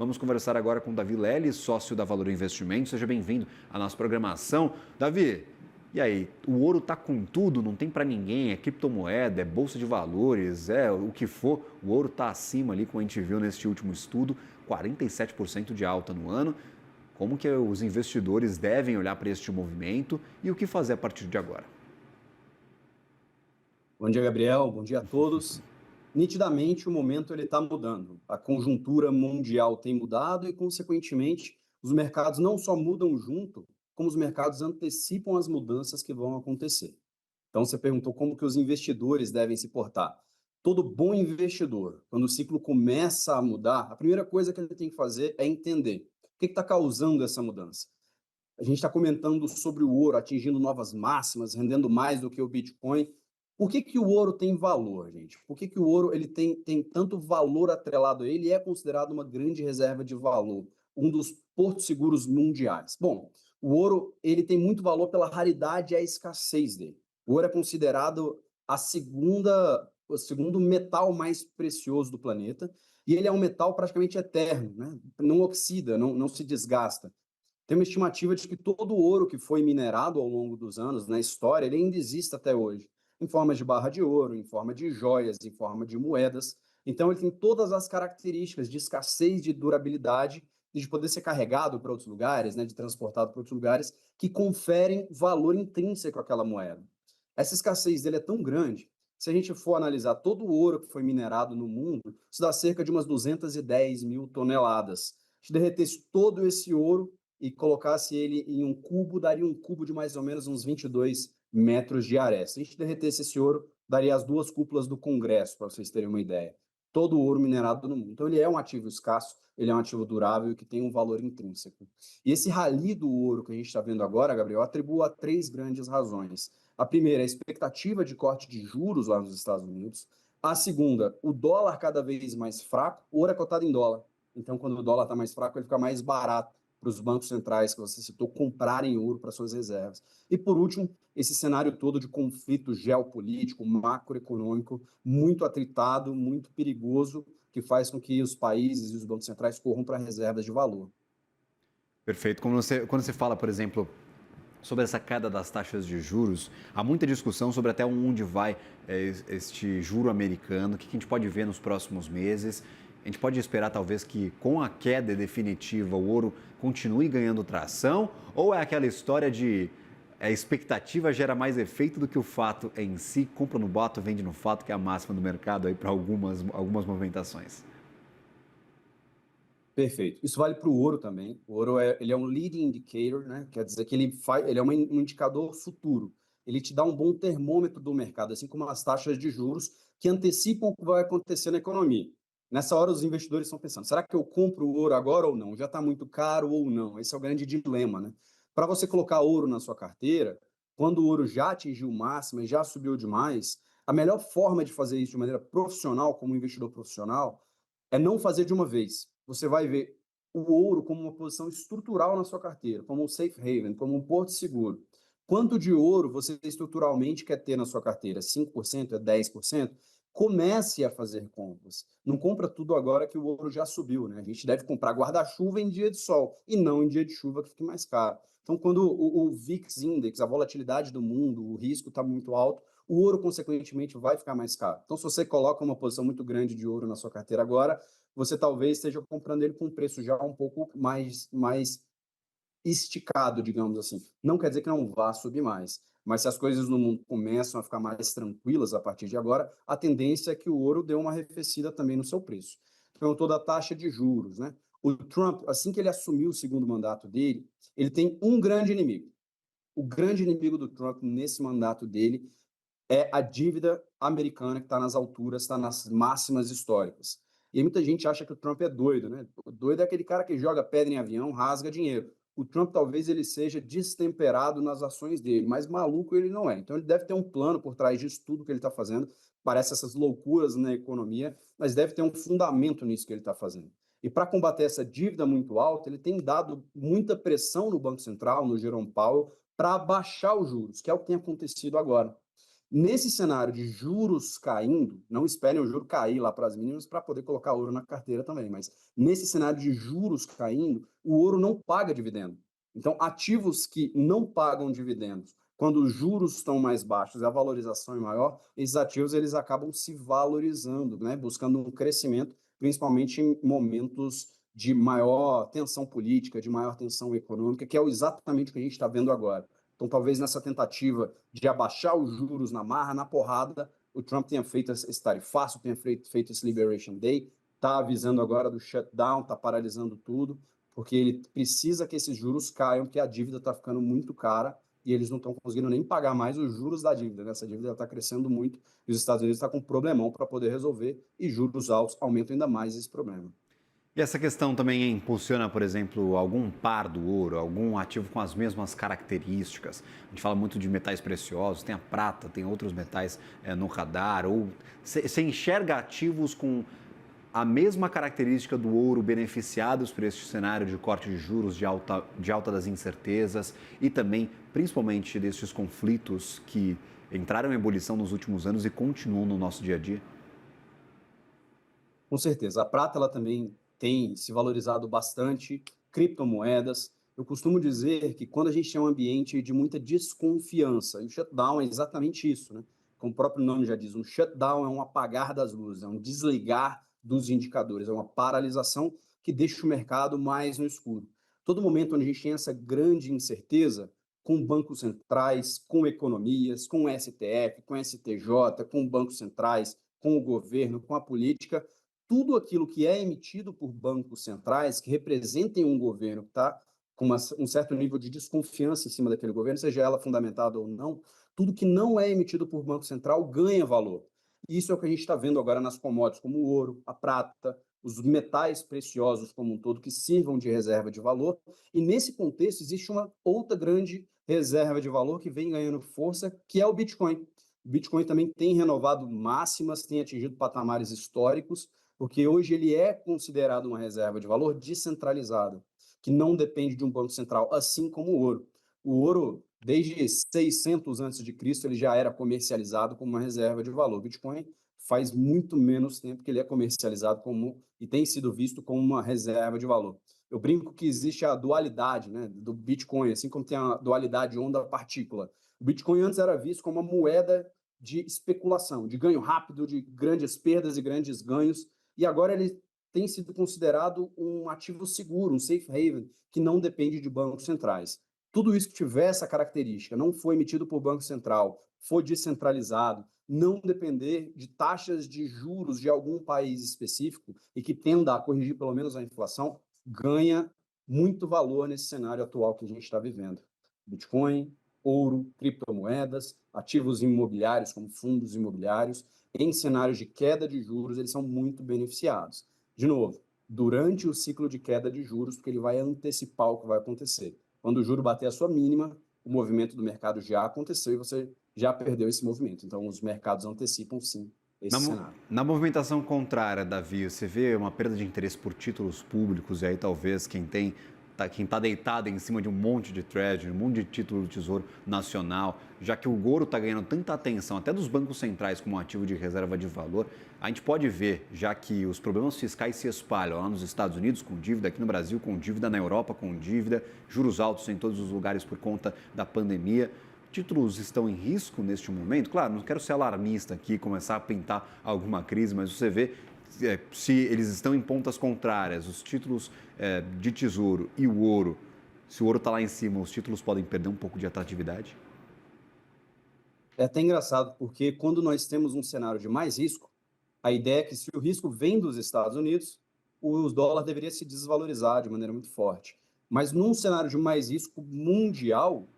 Vamos conversar agora com Davi Leles, sócio da Valor Investimentos. Seja bem-vindo à nossa programação. Davi, e aí? O ouro está com tudo, não tem para ninguém, é criptomoeda, é bolsa de valores, é o que for. O ouro está acima ali, como a gente viu neste último estudo, 47% de alta no ano. Como que os investidores devem olhar para este movimento e o que fazer a partir de agora? Bom dia, Gabriel. Bom dia a todos. Nitidamente, o momento ele está mudando. A conjuntura mundial tem mudado e, consequentemente, os mercados não só mudam junto, como os mercados antecipam as mudanças que vão acontecer. Então, você perguntou como que os investidores devem se portar. Todo bom investidor, quando o ciclo começa a mudar, a primeira coisa que ele tem que fazer é entender o que está causando essa mudança. A gente está comentando sobre o ouro atingindo novas máximas, rendendo mais do que o Bitcoin. Por que o ouro tem valor, gente? Por que o ouro ele tem tanto valor atrelado a ele e é considerado uma grande reserva de valor, um dos portos seguros mundiais? Bom, o ouro ele tem muito valor pela raridade e a escassez dele. O ouro é considerado o segundo metal mais precioso do planeta e ele é um metal praticamente eterno, né? Não oxida, não se desgasta. Tem uma estimativa de que todo o ouro que foi minerado ao longo dos anos, na história, ele ainda existe até hoje, em forma de barra de ouro, em forma de joias, em forma de moedas. Então, ele tem todas as características de escassez, de durabilidade e de poder ser carregado para outros lugares, né, de transportado para outros lugares, que conferem valor intrínseco àquela moeda. Essa escassez dele é tão grande, se a gente for analisar todo o ouro que foi minerado no mundo, isso dá cerca de umas 210 mil toneladas. Se derretesse todo esse ouro e colocasse ele em um cubo, daria um cubo de mais ou menos uns 22 metros de aré. Se a gente derretesse esse ouro, daria as duas cúpulas do Congresso, para vocês terem uma ideia. Todo o ouro minerado no mundo. Então, ele é um ativo escasso, ele é um ativo durável e que tem um valor intrínseco. E esse rally do ouro que a gente está vendo agora, Gabriel, atribua a três grandes razões. A primeira, a expectativa de corte de juros lá nos Estados Unidos. A segunda, o dólar cada vez mais fraco. O ouro é cotado em dólar. Então, quando o dólar está mais fraco, ele fica mais barato para os bancos centrais que você citou comprarem ouro para suas reservas. E, por último, esse cenário todo de conflito geopolítico, macroeconômico, muito atritado, muito perigoso, que faz com que os países e os bancos centrais corram para reservas de valor. Perfeito. Quando você fala, por exemplo, sobre essa queda das taxas de juros, há muita discussão sobre até onde vai este juro americano, o que a gente pode ver nos próximos meses. A gente pode esperar, talvez, que com a queda definitiva o ouro continue ganhando tração? Ou é aquela história de a expectativa gera mais efeito do que o fato em si? Compra no boato, vende no fato, que é a máxima do mercado aí para algumas movimentações. Perfeito. Isso vale para o ouro também. O ouro ele é um leading indicator, né? Quer dizer que ele é um indicador futuro. Ele te dá um bom termômetro do mercado, assim como as taxas de juros que antecipam o que vai acontecer na economia. Nessa hora, os investidores estão pensando: será que eu compro o ouro agora ou não? Já está muito caro ou não? Esse é o grande dilema, né? Para você colocar ouro na sua carteira, quando o ouro já atingiu o máximo e já subiu demais, a melhor forma de fazer isso de maneira profissional, como investidor profissional, é não fazer de uma vez. Você vai ver o ouro como uma posição estrutural na sua carteira, como um safe haven, como um porto seguro. Quanto de ouro você estruturalmente quer ter na sua carteira? 5%? É 10%? Comece a fazer compras. Não compra tudo agora que o ouro já subiu, né? A gente deve comprar guarda-chuva em dia de sol e não em dia de chuva que fique mais caro. Então, quando o VIX Index, a volatilidade do mundo, o risco está muito alto, o ouro, consequentemente, vai ficar mais caro. Então, se você coloca uma posição muito grande de ouro na sua carteira agora, você talvez esteja comprando ele com um preço já um pouco mais esticado, digamos assim. Não quer dizer que não vá subir mais, mas se as coisas no mundo começam a ficar mais tranquilas a partir de agora, a tendência é que o ouro dê uma arrefecida também no seu preço. Perguntou da taxa de juros, né? O Trump, assim que ele assumiu o segundo mandato dele, ele tem um grande inimigo. O grande inimigo do Trump nesse mandato dele é a dívida americana que está nas alturas, está nas máximas históricas. E aí muita gente acha que o Trump é doido, né? O doido é aquele cara que joga pedra em avião, rasga dinheiro. O Trump talvez ele seja destemperado nas ações dele, mas maluco ele não é. Então ele deve ter um plano por trás disso tudo que ele está fazendo. Parece essas loucuras na economia, mas deve ter um fundamento nisso que ele está fazendo. E para combater essa dívida muito alta, ele tem dado muita pressão no Banco Central, no Jerome Powell, para baixar os juros, que é o que tem acontecido agora. Nesse cenário de juros caindo, não esperem o juro cair lá para as mínimas para poder colocar ouro na carteira também, mas nesse cenário de juros caindo, o ouro não paga dividendo. Então, ativos que não pagam dividendos, quando os juros estão mais baixos e a valorização é maior, esses ativos eles acabam se valorizando, né? Buscando um crescimento, principalmente em momentos de maior tensão política, de maior tensão econômica, que é exatamente o que a gente está vendo agora. Então, talvez nessa tentativa de abaixar os juros na marra, na porrada, o Trump tenha feito esse tarifaço, tenha feito esse Liberation Day, está avisando agora do shutdown, está paralisando tudo, porque ele precisa que esses juros caiam, porque a dívida está ficando muito cara e eles não estão conseguindo nem pagar mais os juros da dívida. Né? Essa dívida está crescendo muito e os Estados Unidos estão com um problemão para poder resolver e juros altos aumentam ainda mais esse problema. E essa questão também impulsiona, por exemplo, algum par do ouro, algum ativo com as mesmas características. A gente fala muito de metais preciosos, tem a prata, tem outros metais no radar, ou você enxerga ativos com a mesma característica do ouro beneficiados por este cenário de corte de juros, de alta das incertezas e também, principalmente, destes conflitos que entraram em ebulição nos últimos anos e continuam no nosso dia a dia? Com certeza. A prata ela também tem se valorizado bastante, criptomoedas. Eu costumo dizer que quando a gente tem um ambiente de muita desconfiança, e o shutdown é exatamente isso, né? Como o próprio nome já diz, um shutdown é um apagar das luzes, é um desligar dos indicadores, é uma paralisação que deixa o mercado mais no escuro. Todo momento onde a gente tem essa grande incerteza, com bancos centrais, com economias, com o STF, com o STJ, com bancos centrais, com o governo, com a política, tudo aquilo que é emitido por bancos centrais, que representem um governo que está com um certo nível de desconfiança em cima daquele governo, seja ela fundamentada ou não, tudo que não é emitido por Banco Central ganha valor. E isso é o que a gente está vendo agora nas commodities, como o ouro, a prata, os metais preciosos como um todo, que sirvam de reserva de valor. E nesse contexto, existe uma outra grande reserva de valor que vem ganhando força, que é o Bitcoin. O Bitcoin também tem renovado máximas, tem atingido patamares históricos, porque hoje ele é considerado uma reserva de valor descentralizada, que não depende de um banco central, assim como o ouro. O ouro, desde 600 a.C., ele já era comercializado como uma reserva de valor. O Bitcoin faz muito menos tempo que ele é comercializado como e tem sido visto como uma reserva de valor. Eu brinco que existe a dualidade, né, do Bitcoin, assim como tem a dualidade onda-partícula. O Bitcoin antes era visto como uma moeda de especulação, de ganho rápido, de grandes perdas e grandes ganhos, e agora ele tem sido considerado um ativo seguro, um safe haven, que não depende de bancos centrais. Tudo isso que tiver essa característica, não foi emitido por Banco Central, foi descentralizado, não depender de taxas de juros de algum país específico e que tenda a corrigir pelo menos a inflação, ganha muito valor nesse cenário atual que a gente está vivendo. Bitcoin, ouro, criptomoedas, ativos imobiliários como fundos imobiliários, em cenários de queda de juros, eles são muito beneficiados. De novo, durante o ciclo de queda de juros, porque ele vai antecipar o que vai acontecer. Quando o juro bater a sua mínima, o movimento do mercado já aconteceu e você já perdeu esse movimento. Então, os mercados antecipam, sim, esse cenário. Na movimentação contrária, Davi, você vê uma perda de interesse por títulos públicos e aí talvez quem tá deitado em cima de um monte de treasury, um monte de título do Tesouro Nacional, já que o ouro está ganhando tanta atenção, até dos bancos centrais como um ativo de reserva de valor, a gente pode ver, já que os problemas fiscais se espalham lá nos Estados Unidos com dívida, aqui no Brasil com dívida, na Europa com dívida, juros altos em todos os lugares por conta da pandemia. Títulos estão em risco neste momento? Claro, não quero ser alarmista aqui, começar a pintar alguma crise, mas você vê se eles estão em pontas contrárias, os títulos de tesouro e o ouro, se o ouro está lá em cima, os títulos podem perder um pouco de atratividade? É até engraçado, porque quando nós temos um cenário de mais risco, a ideia é que se o risco vem dos Estados Unidos, o dólar deveria se desvalorizar de maneira muito forte. Mas num cenário de mais risco mundial,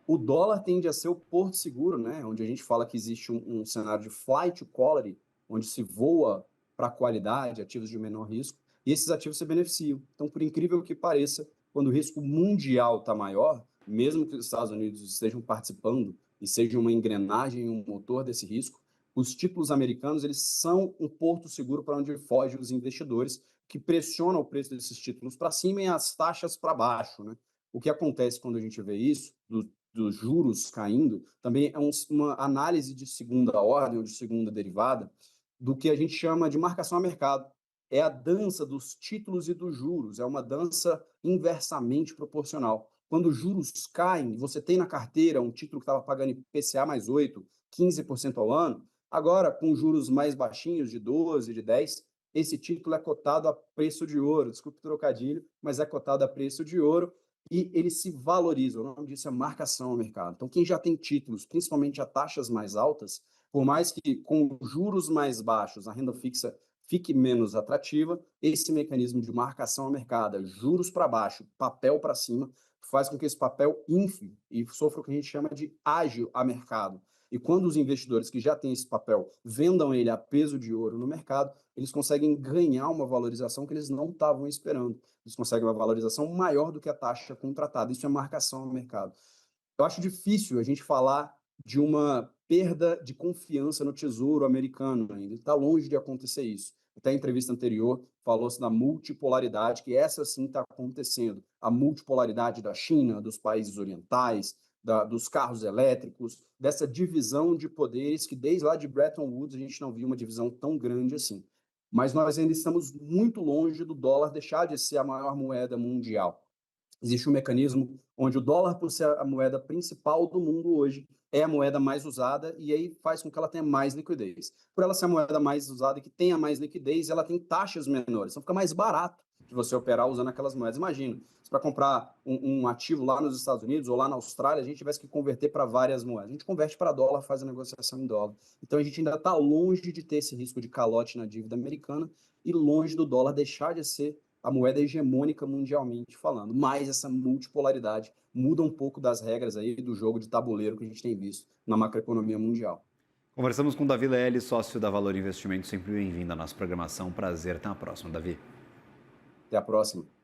o dólar tende a ser o porto seguro, né? Onde a gente fala que existe um cenário de flight to quality, onde se voa para a qualidade, ativos de menor risco, e esses ativos se beneficiam. Então, por incrível que pareça, quando o risco mundial está maior, mesmo que os Estados Unidos estejam participando e seja uma engrenagem, um motor desse risco, os títulos americanos eles são um porto seguro para onde fogem os investidores, que pressionam o preço desses títulos para cima e as taxas para baixo, né? O que acontece quando a gente vê isso, dos juros caindo, também é uma análise de segunda ordem ou de segunda derivada do que a gente chama de marcação a mercado. É a dança dos títulos e dos juros, é uma dança inversamente proporcional. Quando os juros caem, você tem na carteira um título que estava pagando IPCA mais 8, 15% ao ano, agora com juros mais baixinhos, de 12, de 10, esse título é cotado a preço de ouro, desculpe o trocadilho, mas é cotado a preço de ouro e ele se valoriza, o nome disso é marcação ao mercado. Então, quem já tem títulos, principalmente a taxas mais altas, por mais que com juros mais baixos a renda fixa fique menos atrativa, esse mecanismo de marcação ao mercado, juros para baixo, papel para cima, faz com que esse papel infle e sofra o que a gente chama de ágio a mercado. E quando os investidores que já têm esse papel vendam ele a peso de ouro no mercado, eles conseguem ganhar uma valorização que eles não estavam esperando. Eles conseguem uma valorização maior do que a taxa contratada. Isso é marcação ao mercado. Eu acho difícil a gente falar de uma perda de confiança no Tesouro americano ainda. Está longe de acontecer isso. Até a entrevista anterior falou-se da multipolaridade, que essa sim está acontecendo. A multipolaridade da China, dos países orientais, dos carros elétricos, dessa divisão de poderes que desde lá de Bretton Woods a gente não viu uma divisão tão grande assim. Mas nós ainda estamos muito longe do dólar deixar de ser a maior moeda mundial. Existe um mecanismo onde o dólar, por ser a moeda principal do mundo hoje, é a moeda mais usada e aí faz com que ela tenha mais liquidez. Por ela ser a moeda mais usada e que tenha mais liquidez, ela tem taxas menores, então fica mais barato de você operar usando aquelas moedas. Imagina, se para comprar um ativo lá nos Estados Unidos ou lá na Austrália, a gente tivesse que converter para várias moedas. A gente converte para dólar, faz a negociação em dólar. Então a gente ainda está longe de ter esse risco de calote na dívida americana e longe do dólar deixar de ser a moeda hegemônica mundialmente falando. Mas essa multipolaridade muda um pouco das regras aí do jogo de tabuleiro que a gente tem visto na macroeconomia mundial. Conversamos com Davi Leeli, sócio da Valor Investimentos, sempre bem-vindo à nossa programação. Prazer, até a próxima, Davi. Até a próxima.